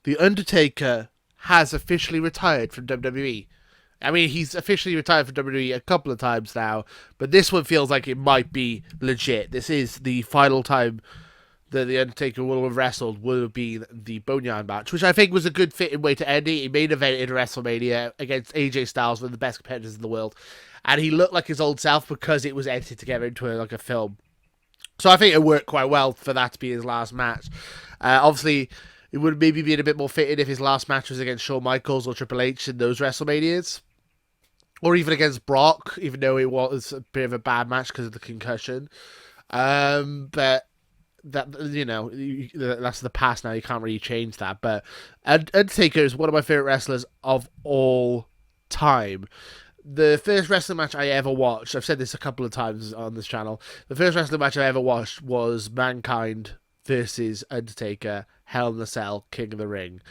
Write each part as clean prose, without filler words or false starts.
The Undertaker has officially retired from WWE. I mean, he's officially retired from WWE a couple of times now, but this one feels like it might be legit. This is the final time that the Undertaker will have wrestled, will have been the Boneyard match, which I think was a good fitting way to end it. He main evented in WrestleMania against AJ Styles, one of the best competitors in the world, and he looked like his old self because it was edited together into a film. So I think it worked quite well for that to be his last match. Obviously, it would maybe been a bit more fitting if his last match was against Shawn Michaels or Triple H in those WrestleManias. Or even against Brock, even though it was a bit of a bad match because of the concussion. But that, you know, that's the past now. You can't really change that. But Undertaker is one of my favorite wrestlers of all time. The first wrestling match I ever watched, I've said this a couple of times on this channel, the first wrestling match I ever watched was Mankind versus Undertaker, Hell in a Cell, King of the Ring.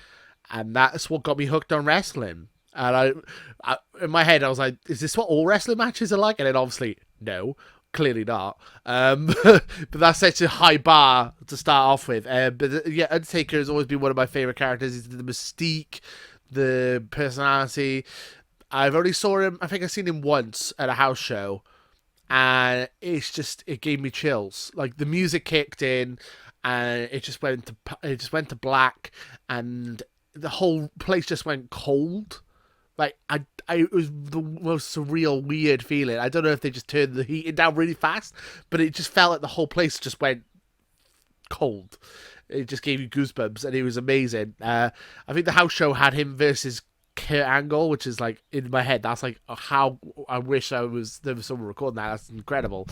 And that's what got me hooked on wrestling. And I, in my head, I was like, is this what all wrestling matches are like? And then obviously, no, clearly not. But that's such a high bar to start off with. But yeah, Undertaker has always been one of my favorite characters. He's the mystique, the personality. I've only saw him, I think I've seen him once at a house show. And it gave me chills. Like, the music kicked in, and it just went to black, and the whole place just went cold. Like, it was the most surreal, weird feeling. I don't know if they just turned the heating down really fast, but it just felt like the whole place just went cold. It just gave you goosebumps, and it was amazing. I think the house show had him versus Kurt Angle, which is like, in my head, that's like how I wish there was someone recording that. That's incredible.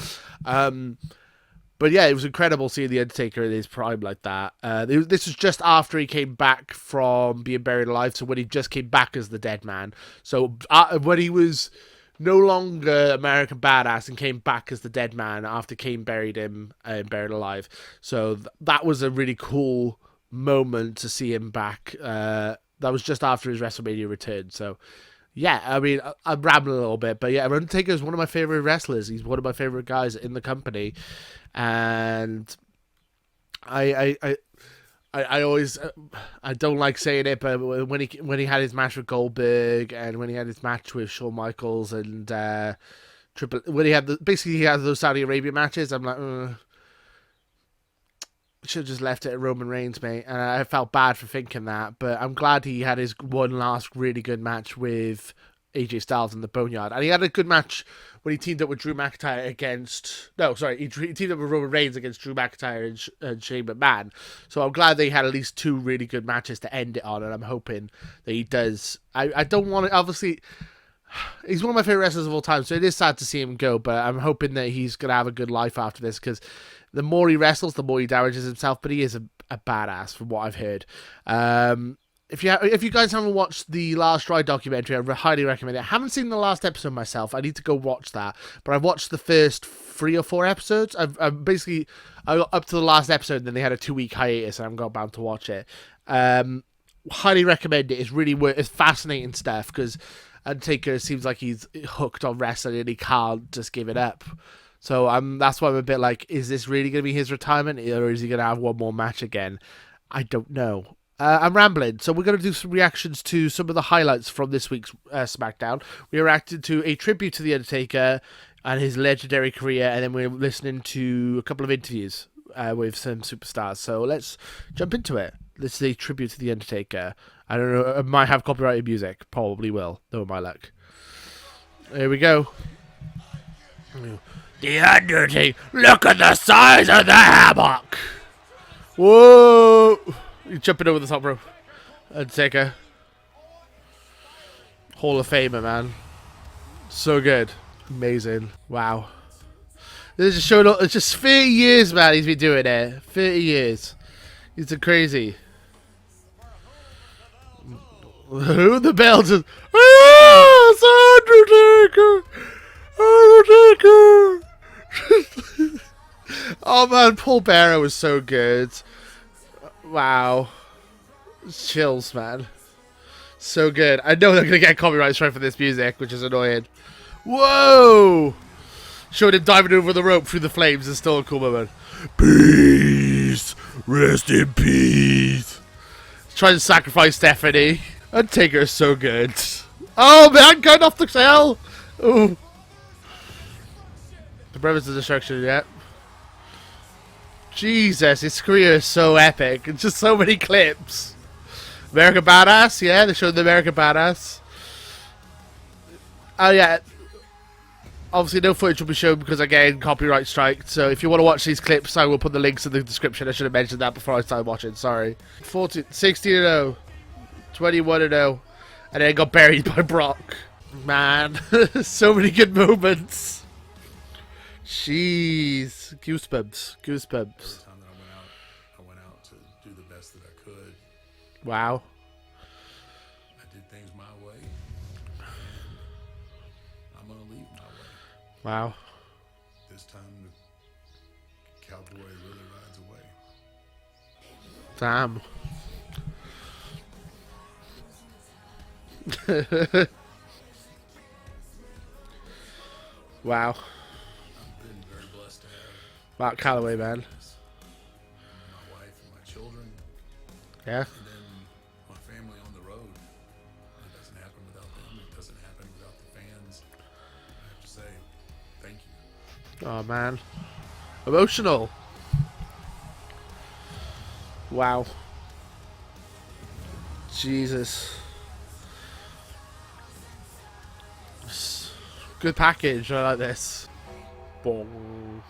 But yeah, it was incredible seeing The Undertaker in his prime like that. This was just after he came back from being buried alive, so when he just came back as the Dead Man. So when he was no longer American Badass and came back as the Dead Man after Kane buried him and buried alive. So that was a really cool moment to see him back. That was just after his WrestleMania return. So yeah, I mean, I'm rambling a little bit, but yeah, Undertaker is one of my favorite wrestlers. He's one of my favorite guys in the company. And I always, I don't like saying it, but when he had his match with Goldberg and when he had his match with Shawn Michaels and when he had those Saudi Arabia matches, I'm like, should have just left it at Roman Reigns, mate. And I felt bad for thinking that, but I'm glad he had his one last really good match with AJ Styles in the Boneyard. And he had a good match when he teamed up with Drew McIntyre he teamed up with Roman Reigns against Drew McIntyre and Shane McMahon. So I'm glad they had at least two really good matches to end it on, and I'm hoping that he does. I don't want to, obviously, he's one of my favorite wrestlers of all time, so it is sad to see him go, but I'm hoping that he's going to have a good life after this, because the more he wrestles, the more he damages himself, but he is a badass from what I've heard. If you guys haven't watched the Last Ride documentary, I highly recommend it. I haven't seen the last episode myself. I need to go watch that. But I've watched the first 3 or 4 episodes. I got up to the last episode, and then they had a 2-week hiatus, and I'm got bound to watch it. Highly recommend it. It's fascinating stuff, because Undertaker seems like he's hooked on wrestling and he can't just give it up. So that's why I'm a bit like, is this really going to be his retirement, or is he going to have one more match again? I don't know. I'm rambling, so we're going to do some reactions to some of the highlights from this week's Smackdown. We reacted to a tribute to The Undertaker and his legendary career, and then we're listening to a couple of interviews with some superstars. So let's jump into it. This is a tribute to The Undertaker. I don't know, it might have copyrighted music. Probably will, though, my luck. Here we go. The Undertaker, look at the size of the hammock! Whoa! You're jumping over the top rope. Undertaker. Hall of Famer, man. So good. Amazing. Wow. This just showing up. It's just 30 years, man, he's been doing it. 30 years. It's crazy. Who the bells is... Ah, it's Undertaker! Undertaker! Oh, man, Paul Bearer was so good. Wow. Chills, man. So good. I know they're going to get copyright strike for this music, which is annoying. Whoa! Showing him diving over the rope through the flames is still a cool moment. Peace! Rest in peace! Trying to sacrifice Stephanie. Undertaker is so good. Oh man, going off the cell. Ooh. The Brothers of Destruction, yeah. Jesus, his career is so epic. It's just so many clips. American Badass, yeah, they showed the American Badass. Oh yeah. Obviously no footage will be shown because, again, copyright strike. So if you want to watch these clips, I will put the links in the description. I should have mentioned that before I started watching, sorry. 16-0. 21-0. And then got buried by Brock. Man, so many good moments. Jeez. Goosebumps. Goosebumps. Every time that I went out to do the best that I could. Wow. I did things my way. I'm going to leave my way. Wow. This time the cowboy really rides away. Damn. Wow. I've been very blessed to have Mark Calloway, man. my wife and my children, Yeah. and then my family on the road. It doesn't happen without them. It doesn't happen without the fans. I have to say, thank you. Oh, man. Emotional. Wow. Jesus. Good package. I like this. Boom.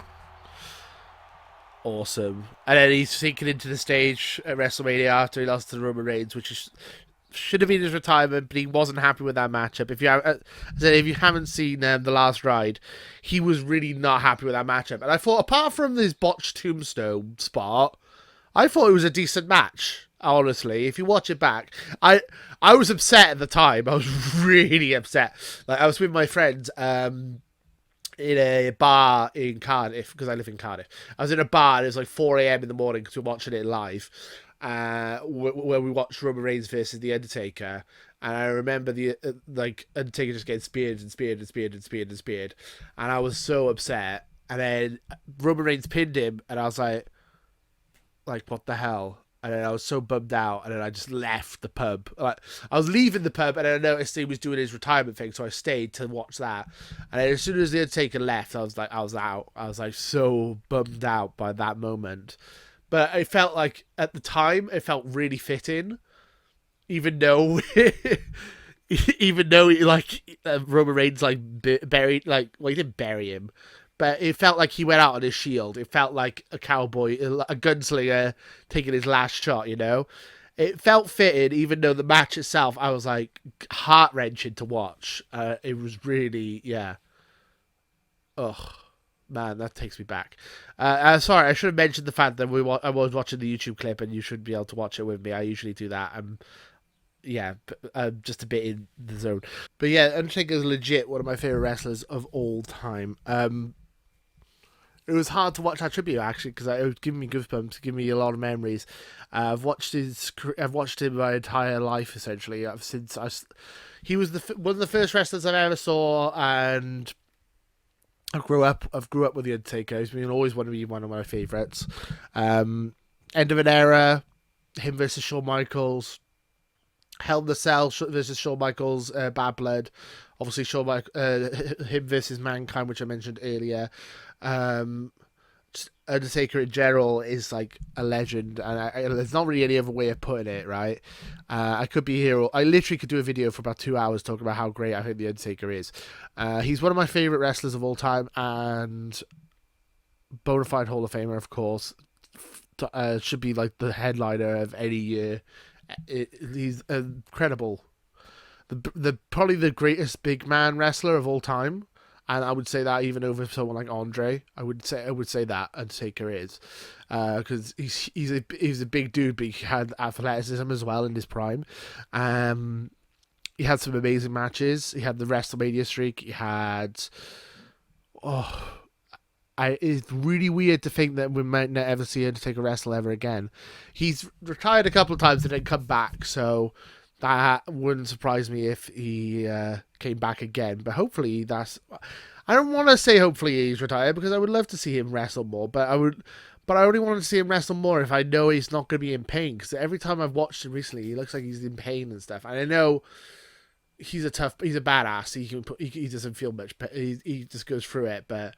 Awesome. And then he's sinking into the stage at WrestleMania after he lost to Roman Reigns, which is, should have been his retirement, but he wasn't happy with that matchup. If you haven't seen The Last Ride, he was really not happy with that matchup. And I thought, apart from this botched tombstone spot, I thought it was a decent match. Honestly, if you watch it back, I was upset at the time. I was really upset. Like, I was with my friends in a bar in Cardiff, because I live in Cardiff. I was in a bar and it was like 4 a.m. in the morning because we were watching it live, where we watched Roman Reigns versus The Undertaker. And I remember the Undertaker just getting speared and speared and speared and speared and speared, and I was so upset. And then Roman Reigns pinned him, and I was like what the hell? And then I was so bummed out, and then I just left the pub. Like, I was leaving the pub, and then I noticed he was doing his retirement thing, so I stayed to watch that. And then as soon as the Undertaker left, I was out. I was like so bummed out by that moment. But it felt like at the time, it felt really fitting, even though, Roman Reigns buried, well, he didn't bury him. But it felt like he went out on his shield. It felt like a cowboy, a gunslinger taking his last shot, you know? It felt fitted, even though the match itself, I was like, heart-wrenching to watch. It was really, yeah. Ugh. Man, that takes me back. Sorry, I should have mentioned the fact that I was watching the YouTube clip, and you should be able to watch it with me. I usually do that. Yeah, just a bit in the zone. But yeah, Undertaker is legit one of my favorite wrestlers of all time. It was hard to watch that tribute, actually, because it was giving me goosebumps, giving me a lot of memories. I've watched him my entire life, essentially. He was one of the first wrestlers I ever saw, and I grew up with the Undertaker. He's been always one of my favorites. End of an era, him versus Shawn Michaels. Hell in the Cell versus Shawn Michaels, Bad Blood. Obviously, him versus Mankind, which I mentioned earlier. Undertaker in general is like a legend, and there's not really any other way of putting it, right? I could be here. I literally could do a video for about 2 hours talking about how great I think the Undertaker is. He's one of my favorite wrestlers of all time, and bona fide Hall of Famer, of course. Should be like the headliner of any year. He's incredible. The probably the greatest big man wrestler of all time, and I would say that even over someone like Andre. I would say that Undertaker is, because he's a big dude, but he had athleticism as well in his prime. He had some amazing matches. He had the WrestleMania streak. He had it's really weird to think that we might not ever see Undertaker wrestle ever again. He's retired a couple of times and then come back, so that wouldn't surprise me if he came back again. But hopefully I don't want to say hopefully he's retired, because I would love to see him wrestle more, but but I only wanted to see him wrestle more if I know he's not going to be in pain. Because every time I've watched him recently, he looks like he's in pain and stuff. And I know he's a badass. He doesn't feel much. He just goes through it. But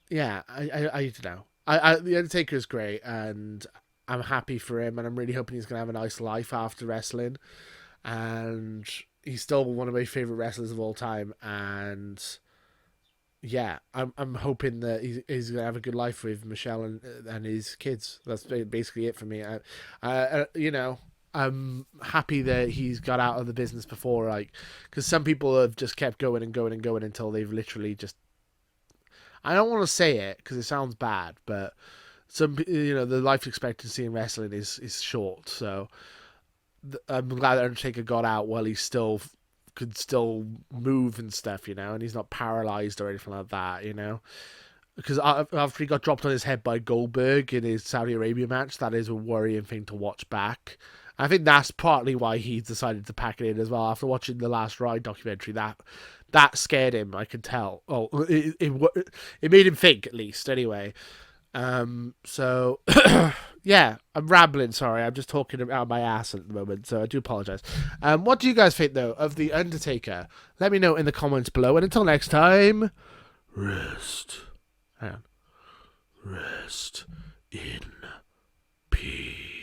yeah, I don't know. The Undertaker is great, and I'm happy for him, and I'm really hoping he's gonna have a nice life after wrestling. And he's still one of my favorite wrestlers of all time, and yeah, I'm hoping that he's gonna have a good life with Michelle and his kids. That's basically it for me. You know, I'm happy that he's got out of the business before, like, because some people have just kept going and going and going until they've literally just. I don't want to say it because it sounds bad, but the life expectancy in wrestling is short. So I'm glad that Undertaker got out while he still could still move and stuff, and he's not paralyzed or anything like that, Because after he got dropped on his head by Goldberg in his Saudi Arabia match, that is a worrying thing to watch back. I think that's partly why he decided to pack it in as well. After watching the Last Ride documentary, that scared him. I could tell. Oh, it made him think, at least. Anyway, so yeah, I'm rambling. Sorry, I'm just talking about my ass at the moment, so I do apologize. What do you guys think though of the Undertaker? Let me know in the comments below. And until next time, rest. Hang on. Rest in peace.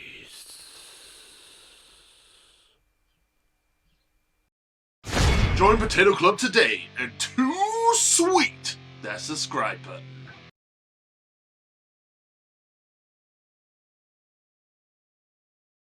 Join Potato Club today and too sweet that subscribe button.